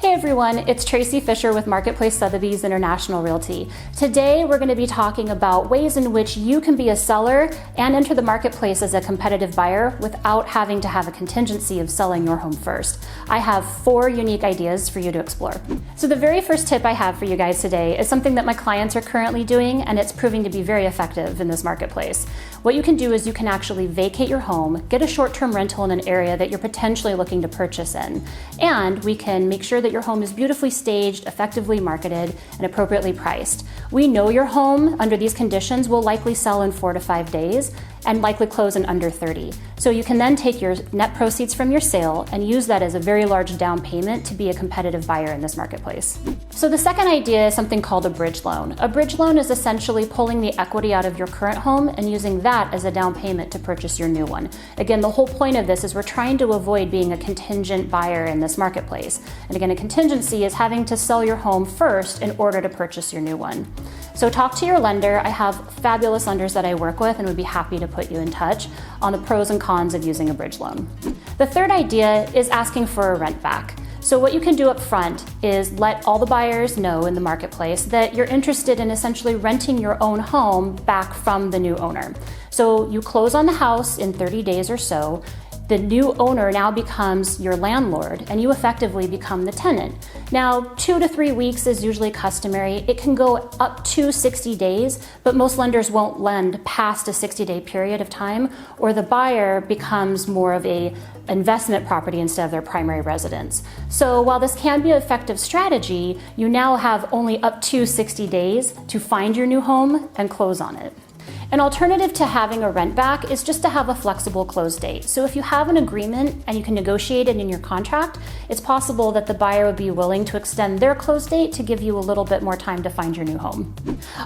Hey everyone, it's Tracy Fisher with Marketplace Sotheby's International Realty. Today we're going to be talking about ways in which you can be a seller and enter the marketplace as a competitive buyer without having to have a contingency of selling your home first. I have 4 unique ideas for you to explore. So the very first tip I have for you guys today is something that my clients are currently doing, and it's proving to be very effective in this marketplace. What you can do is you can actually vacate your home, get a short-term rental in an area that you're potentially looking to purchase in, and we can make sure that your home is beautifully staged, effectively marketed, and appropriately priced. We know your home under these conditions will likely sell in 4 to 5 days and likely close in under 30. So you can then take your net proceeds from your sale and use that as a very large down payment to be a competitive buyer in this marketplace. So the second idea is something called a bridge loan. A bridge loan is essentially pulling the equity out of your current home and using that as a down payment to purchase your new one. Again, the whole point of this is we're trying to avoid being a contingent buyer in this marketplace. And again, a contingency is having to sell your home first in order to purchase your new one. So talk to your lender. I have fabulous lenders that I work with and would be happy to put you in touch on the pros and cons of using a bridge loan. The third idea is asking for a rent back. So what you can do up front is let all the buyers know in the marketplace that you're interested in essentially renting your own home back from the new owner. So you close on the house in 30 days or so. The new owner now becomes your landlord and you effectively become the tenant. Now, 2 to 3 weeks is usually customary. It can go up to 60 days, but most lenders won't lend past a 60-day period of time, or the buyer becomes more of an investment property instead of their primary residence. So while this can be an effective strategy, you now have only up to 60 days to find your new home and close on it. An alternative to having a rent back is just to have a flexible close date. So if you have an agreement and you can negotiate it in your contract, it's possible that the buyer would be willing to extend their close date to give you a little bit more time to find your new home.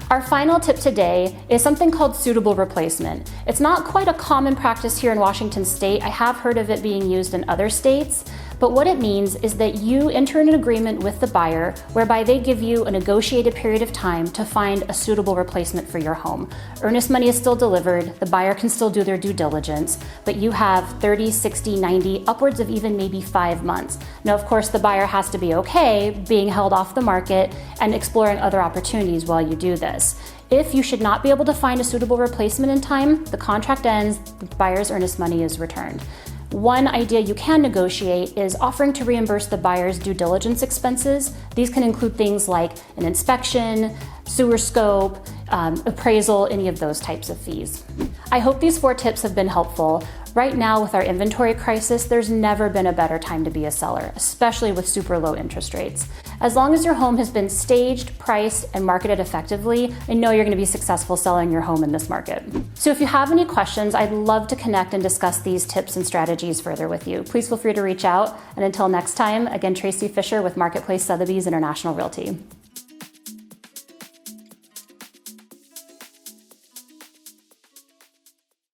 Our final tip today is something called suitable replacement. It's not quite a common practice here in Washington State. I have heard of it being used in other states. But what it means is that you enter an agreement with the buyer whereby they give you a negotiated period of time to find a suitable replacement for your home. Earnest money is still delivered, the buyer can still do their due diligence, but you have 30, 60, 90, upwards of even maybe 5 months. Now, of course, the buyer has to be okay being held off the market and exploring other opportunities while you do this. If you should not be able to find a suitable replacement in time, the contract ends, the buyer's earnest money is returned. One idea you can negotiate is offering to reimburse the buyer's due diligence expenses. These can include things like an inspection, sewer scope, appraisal, any of those types of fees. I hope these 4 tips have been helpful. Right now, with our inventory crisis, there's never been a better time to be a seller, especially with super low interest rates. As long as your home has been staged, priced, and marketed effectively, I know you're going to be successful selling your home in this market. So if you have any questions, I'd love to connect and discuss these tips and strategies further with you. Please feel free to reach out. And until next time, again, Tracy Fisher with Marketplace Sotheby's International Realty.